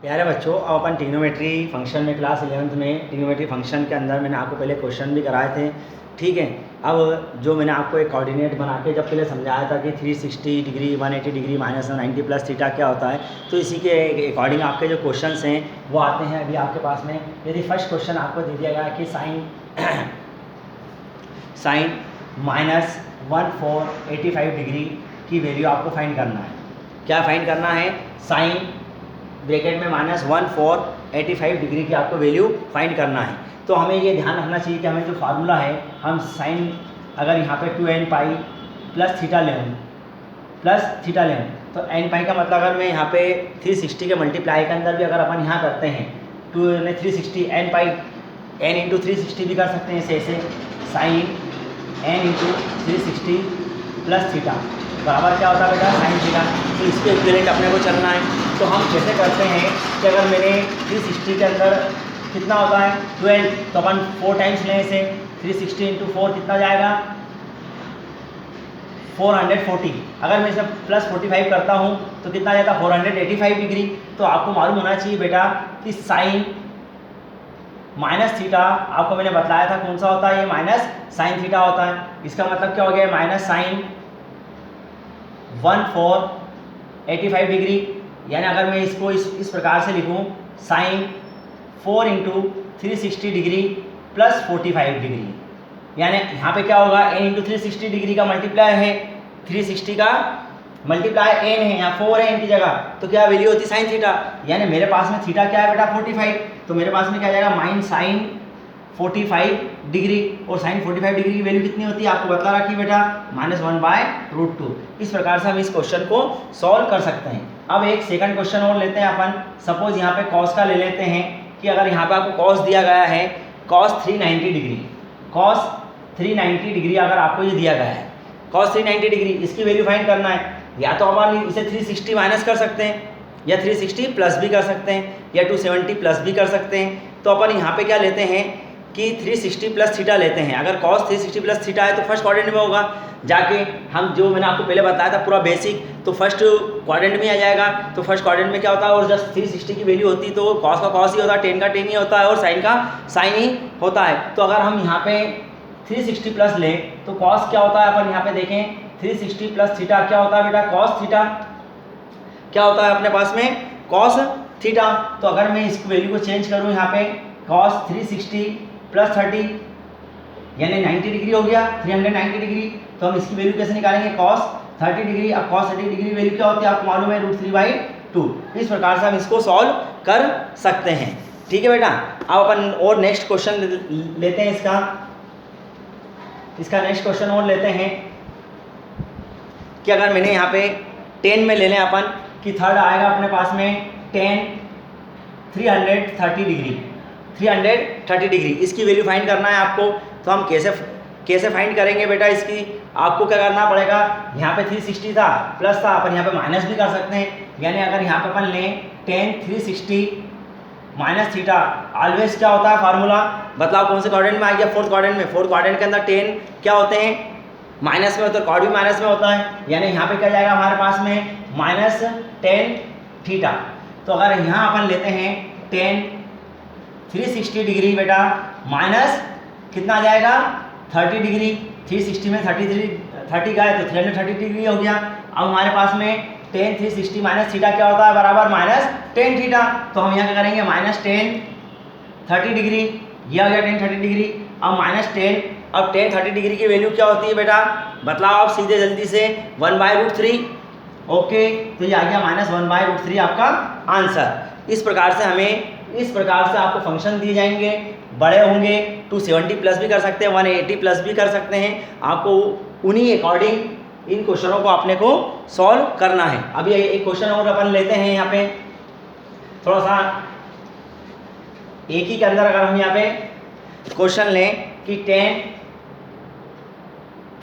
प्यारे बच्चों, अब अपन ट्रिग्नोमेट्री फंक्शन में क्लास 11th में ट्रिग्नोमेट्री फंक्शन के अंदर मैंने आपको पहले क्वेश्चन भी कराए थे। ठीक है, अब जो मैंने आपको एक कोऑर्डिनेट बना के जब पहले समझाया था कि 360 degree 180 degree minus 90 plus theta क्या होता है, तो इसी के अकॉर्डिंग आपके जो क्वेश्चंस हैं वो आते हैं अभी आपके पास में। यदि फर्स्ट क्वेश्चन आपको दे दिया गया कि साइन माइनस 1485 डिग्री की वैल्यू आपको फाइंड करना है। क्या फाइंड करना है? साइन ब्रैकेट में माइनस 1485 डिग्री की आपको वैल्यू फाइंड करना है। तो हमें ये ध्यान रखना चाहिए कि हमें जो फार्मूला है, हम साइन अगर यहाँ पे 2n पाई प्लस थीटा लें तो n पाई का मतलब अगर मैं यहाँ पे 360 के मल्टीप्लाई के अंदर भी अगर अपन यहाँ करते हैं 2 ने 360 n पाई n इंटू 360 भी कर सकते हैं। ऐसे sine n into 360 plus theta बराबर क्या होता है बेटा? Sine theta. तो इसके इक्विवेलेंट अपने को चलना है। तो हम कैसे करते हैं कि अगर मैंने 360 के अंदर कितना होता है 12, तो अपन 4 टाइम्स लें इसे। 360 इंटू 4 कितना जाएगा? 440। अगर मैं इसे प्लस 45 करता हूँ तो कितना जाता है? 485 डिग्री। तो आपको मालूम होना चाहिए बेटा कि साइन माइनस थीटा आपको मैंने बताया था कौन सा होता है, ये माइनस साइन थीटा होता है। इसका मतलब क्या हो गया? Minus sine 1485 degree. यानी अगर मैं इसको इस प्रकार से लिखूं, sine 4 into 360 degree plus 45 degree, यानी यहाँ पे क्या होगा? n इंटू 360 डिग्री का मल्टीप्लाई है, 360 का मल्टीप्लाई n है, यहाँ 4 है n की जगह, तो क्या वैल्यू होती है? Sine theta. यानी मेरे पास में थीटा क्या है बेटा? 45। तो मेरे पास में क्या जाएगा? माइन साइन 45 डिग्री। और साइन 45 डिग्री की वैल्यू कितनी होती है? आपको बता रखी बेटा, -1/√2। इस प्रकार से हम इस क्वेश्चन को सॉल्व कर सकते हैं। अब एक सेकंड क्वेश्चन और लेते हैं अपन। सपोज यहाँ पे कॉस का ले लेते हैं कि अगर यहाँ पे आपको कॉस दिया गया है कॉस 390 डिग्री, कॉस 390 डिग्री अगर आपको ये दिया गया है कॉस 390 डिग्री, इसकी वैल्यू फाइंड करना है। या तो अपन इसे 360 माइनस कर सकते हैं, या 360 प्लस भी कर सकते हैं, या 270 प्लस भी कर सकते हैं। तो अपन यहाँ पे क्या लेते हैं कि 360 प्लस थीटा लेते हैं। अगर cos 360 प्लस थीटा है तो फर्स्ट क्वाड्रेंट में होगा। जाके हम जो मैंने आपको पहले बताया था पूरा बेसिक, तो फर्स्ट क्वाड्रेंट में आ जाएगा। तो फर्स्ट क्वाड्रेंट में क्या होता है? और जस्ट 360 की वैल्यू होती तो cos का cos ही होता है, tan का tan ही होता है, और sin का sin ही होता है। तो अगर हम यहाँ पे 360 प्लस लें तो cos क्या होता है? अपन यहाँ पे देखें 360 प्लस थीटा क्या होता है बेटा? cos theta. क्या होता है अपने पास में? cos theta. तो अगर मैं इस वैल्यू को चेंज करूँ यहाँ पे cos 360 प्लस 30 यानी 90 डिग्री हो गया, 390 डिग्री। तो हम इसकी वैल्यू कैसे निकालेंगे? cos 30 degree. अब cos 30 डिग्री वैल्यू क्या होती है आपको मालूम है? √3/2। इस प्रकार से हम इसको सॉल्व कर सकते हैं। ठीक है बेटा। अब अपन और नेक्स्ट क्वेश्चन लेते हैं। इसका नेक्स्ट क्वेश्चन और लेते हैं कि अगर मैंने यहाँ पे 10 में ले लें अपन कि थर्ड आएगा अपने पास में 10 330 डिग्री, 330 डिग्री इसकी वैल्यू फाइंड करना है आपको। तो हम कैसे फाइंड करेंगे बेटा? इसकी आपको क्या करना पड़ेगा? यहाँ पे 360 था प्लस था, अपन यहाँ पे माइनस भी कर सकते हैं। यानी अगर यहाँ पे अपन लें 10 360 माइनस थीटा, ऑलवेज क्या होता है फार्मूला? बदलाव कौन से क्वाड्रेंट में आ गया? फोर्थ क्वाड्रेंट में। फोर्थ क्वाड्रेंट के अंदर 10 क्या होते हैं? माइनस में होता है, कॉर्ड भी माइनस में होता है। यानी यहाँ पे क्या जाएगा हमारे पास में? -10 थीटा। तो अगर यहाँ अपन लेते हैं 10 360 डिग्री बेटा माइनस कितना आ जाएगा? 30 डिग्री। 360 में 30 का है तो 330 डिग्री हो गया। अब हमारे पास में 10 360 माइनस थीटा क्या होता है? बराबर -10 थीटा। तो हम यहाँ क्या करेंगे? -10 30 डिग्री, यह हो गया 10 30 डिग्री। अब -10, अब 10 30 डिग्री की वैल्यू क्या होती है बेटा? बतलाओ आप सीधे जल्दी से, 1/√3। ओके, तो ये आ गया -1/√3 आपका आंसर। इस प्रकार से आपको फंक्शन दिए जाएंगे, बड़े होंगे 270 प्लस भी कर सकते हैं, 180 प्लस भी कर सकते हैं। आपको उन्हीं अकॉर्डिंग इन क्वेश्चनों को अपने को सॉल्व करना है। अभी एक क्वेश्चन और अपन लेते हैं यहाँ पे, थोड़ा सा एक ही के अंदर अगर हम यहाँ पे क्वेश्चन लें कि 10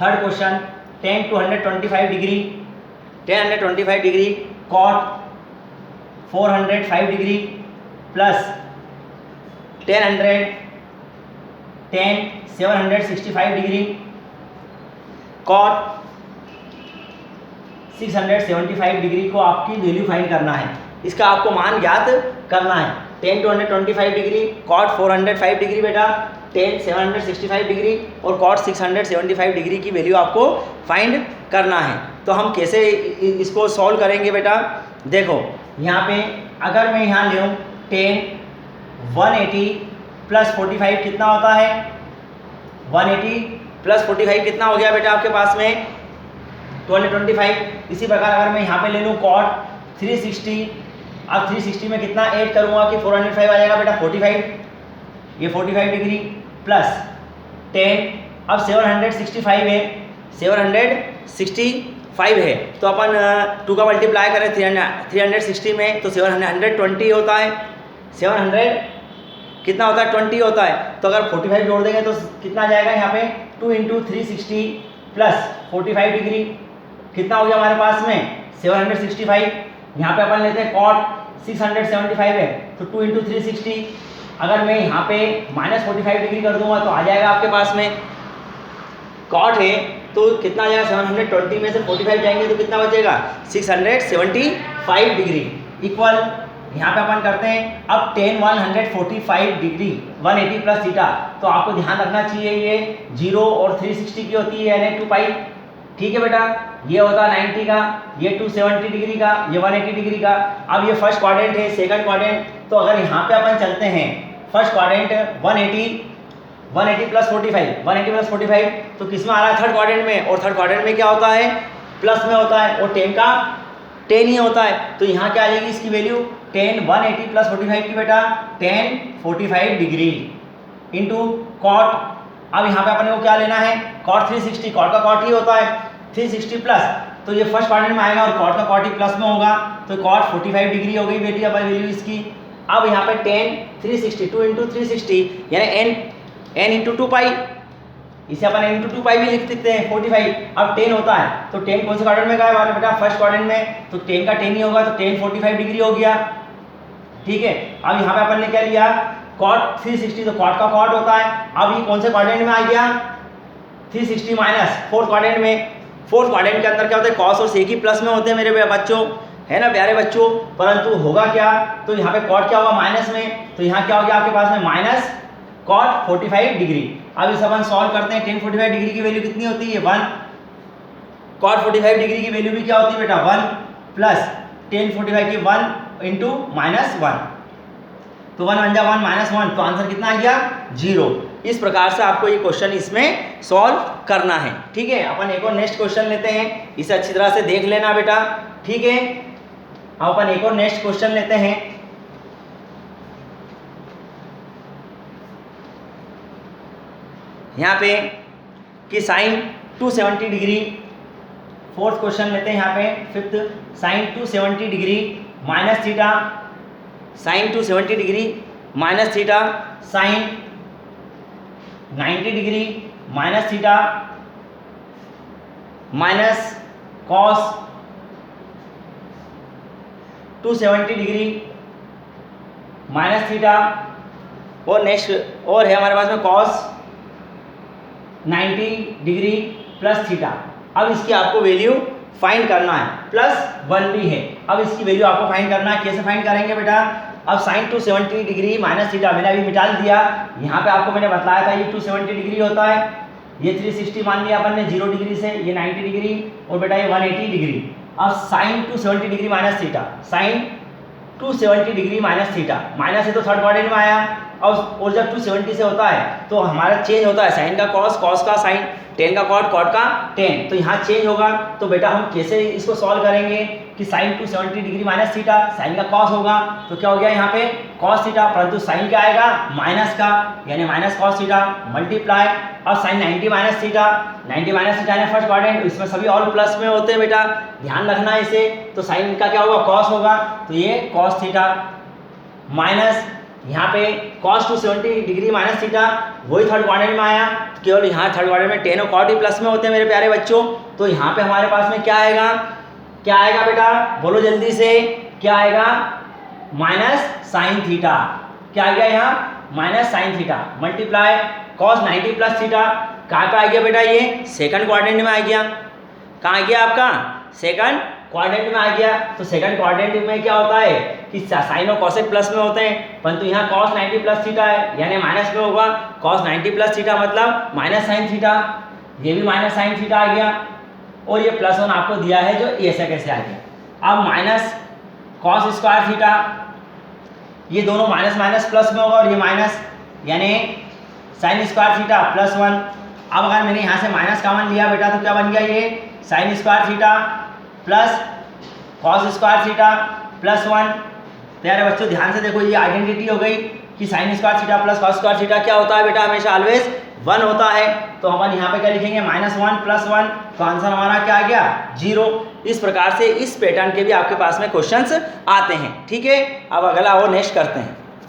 third question 10 to 125 degree, 125 degree cot 405 degree plus 765 degree cot 675 degree को आपकी वैल्यू फाइंड करना है। इसका आपको मान ज्ञात करना है। tan 225 डिग्री, cot 405 डिग्री बेटा, tan 765 डिग्री और cot 675 डिग्री की वैल्यू आपको फाइंड करना है। तो हम कैसे इसको सॉल्व करेंगे बेटा, देखो यहाँ पे अगर मैं यहाँ लूँ tan 180 प्लस 45 कितना होता है, 180 प्लस 45 कितना हो गया बेटा आपके पास में 225। इसी प्रकार अगर मैं यहाँ पे ले लूँ cot 360, अब 360 में कितना ऐड करूँगा कि 405 आ जाएगा बेटा 45, ये 45 डिग्री प्लस 10, अब 765 है, 765 है तो अपन 2 का मल्टीप्लाई करें 360 में तो 720 होता है, 700 कितना होता है 20 होता है। तो अगर 45 जोड़ देंगे तो कितना आ जाएगा यहाँ पे 2 इंटू 360 प्लस 45 डिग्री कितना हो गया हमारे पास में 765। यहाँ पे अपन लेते हैं cot 675 है तो 2 इंटू 360, अगर मैं यहाँ पे माइनस 45 डिग्री कर दूंगा तो आ जाएगा आपके पास में cot है तो कितना आ जाएगा 720 में से 45 जाएंगे तो कितना बचेगा 675 डिग्री इक्वल, यहाँ पे अपन करते हैं अब tan 145 डिग्री 180 प्लस थीटा। तो आपको ध्यान रखना चाहिए ये 0 और 360 की होती है यानी 2 पाई, ठीक है बेटा, ये होता है 90 का, ये 270 डिग्री का, ये 180 डिग्री का। अब ये फर्स्ट क्वाड्रेंट है, सेकंड क्वाड्रेंट, तो अगर यहाँ पे अपन चलते हैं फर्स्ट क्वाड्रेंट 180 प्लस 45 तो किस में आ रहा है थर्ड क्वाड्रेंट में, और थर्ड क्वाड्रेंट में क्या होता है प्लस में होता है और 10 का 10 ही होता है। तो यहाँ क्या आ जाएगी इसकी वैल्यू tan 180 प्लस 45 की बेटा tan 45 डिग्री इंटू cot, अब यहाँ पे अपने को क्या लेना है cot 360, cot का cot ही होता है 360 प्लस, तो ये फर्स्ट क्वाड्रेंट में आएगा और cot का cot ही प्लस में होगा तो cot 45 डिग्री हो गई बेटी अब वैल्यू इसकी। अब यहाँ पे tan 360 2 इंटू 360 यानी n इंटू 2 पाई, इसे अपन n इंटू 2 पाई भी लिख सकते हैं 45। अब 10 होता है तो 10 कौन से क्वाड्रेंट में गया बेटा फर्स्ट क्वाड्रेंट में, तो 10 का 10 ही होगा तो tan 45 डिग्री हो गया, ठीक है। अब यहाँ पे अपन ने क्या लिया cot 360 तो cot का cot होता है, अब ये कौन से क्वाड्रेंट में आ गया 360 माइनस फोर्थ क्वाड्रेंट में, फोर्थ क्वाड्रेंट के अंदर क्या होता है cos और sec ही प्लस में होते हैं मेरे बच्चों, है ना प्यारे बच्चों, परंतु होगा क्या तो यहाँ पे cot क्या होगा माइनस में, तो यहाँ क्या हो गया आपके पास में माइनस cot 45 डिग्री। अब इस अपन सॉल्व करते हैं tan 45 डिग्री की वैल्यू कितनी होती है 1, cot 45 डिग्री की वैल्यू भी क्या होती है बेटा 1 प्लस tan 45 की 1 इंटू माइनस 1, तो 1 1 जा 1 माइनस 1 तो आंसर कितना आ गया 0। इस प्रकार से आपको ये क्वेश्चन इसमें सॉल्व करना है, ठीक है। अपन एक और नेक्स्ट क्वेश्चन लेते हैं, इसे अच्छी तरह से देख लेना बेटा, ठीक है। अब अपन एक और नेक्स्ट क्वेश्चन लेते हैं, यहाँ पे कि साइन 270 डिग्री, फोर्थ क्वेश्चन लेते हैं यहाँ पे fifth, sine 270 degree minus theta, sine 270 degree minus theta, sine 90 degree minus theta minus cos 270 degree minus theta, और नेक्स्ट और है हमारे पास में कॉस 90 डिग्री प्लस थीटा। अब इसकी आपको वैल्यू फाइंड करना है, प्लस 1 भी है। अब इसकी वैल्यू आपको फाइंड करना है, कैसे फाइंड करेंगे बेटा, अब साइन 270 डिग्री माइनस थीटा मैंने अभी मिटा दिया, यहाँ पे आपको मैंने बताया था ये 270 डिग्री होता है, ये 360 मान लिया अपन ने 0 डिग्री से, ये 90 डिग्री और बेटा ये 180 डिग्री। अब sine 270 degree minus theta, sine 270 degree minus theta, minus है तो थर्ड क्वाड्रेंट में आया, और जब 270 से होता है तो हमारा चेंज होता है, साइन का कॉस, कॉस का साइन, टेन का कॉट, कॉट का टेन, तो यहाँ चेंज होगा। तो बेटा हम कैसे इसको सॉल्व करेंगे कि sine 270 degree minus theta, sine का कॉस होगा तो क्या हो गया यहाँ पे कॉस थीटा, परंतु साइन क्या आएगा माइनस का, यानी माइनस कॉस थीटा मल्टीप्लाई, अब sine 90 minus theta, 90 minus theta यानी फर्स्ट क्वाड्रेंट, इसमें सभी ऑल प्लस में होते हैं बेटा, ध्यान रखना है इसे। तो साइन का क्या होगा कॉस होगा, तो ये कॉस थीटा माइनस यहाँ पे cos 270 डिग्री माइनस थीटा, वही थर्ड क्वाड्रेंट में आया, तो केवल यहाँ थर्ड क्वाड्रेंट में टेन और कॉट ही प्लस में होते हैं मेरे प्यारे बच्चों। तो यहाँ पे हमारे पास में क्या आएगा, क्या आएगा बेटा बोलो जल्दी से, क्या आएगा माइनस साइन थीटा, क्या आ गया यहाँ minus sine theta multiply cos 90 plus theta, कहाँ पे आ गया बेटा ये सेकंड क्वाड्रेंट में आ गया, कहाँ आ गया आपका सेकंड क्वाड्रेंट में आ गया तो सेकंड क्वाड्रेंट में क्या होता है कि साइन और कॉसेक प्लस में होते हैं, परंतु यहाँ कॉस 90 प्लस थीटा है यानी माइनस में होगा। कॉस 90 प्लस थीटा मतलब माइनस साइन थीटा, ये भी माइनस साइन थीटा आ गया और ये प्लस 1 आपको दिया है जो ऐसे कैसे आ गया। अब माइनस कॉस स्क्वायर थीटा, ये दोनों माइनस माइनस प्लस में होगा और ये माइनस यानी साइन स्क्वायर थीटा प्लस 1। अब अगर मैंने यहाँ से माइनस कॉमन लिया बेटा तो क्या बन गया, ये sine square theta plus cos square theta plus 1। प्यारे बच्चों ध्यान से देखो, ये आइडेंटिटी हो गई कि sine square theta plus cos square theta क्या होता है बेटा, हमेशा ऑलवेज 1 होता है। तो अपन यहाँ पे क्या लिखेंगे, -1 + 1, तो आंसर हमारा क्या आ गया 0। इस प्रकार से इस पैटर्न के भी आपके पास में क्वेश्चंस आते हैं। ठीक है, अब अगला और नेक्स्ट करते हैं।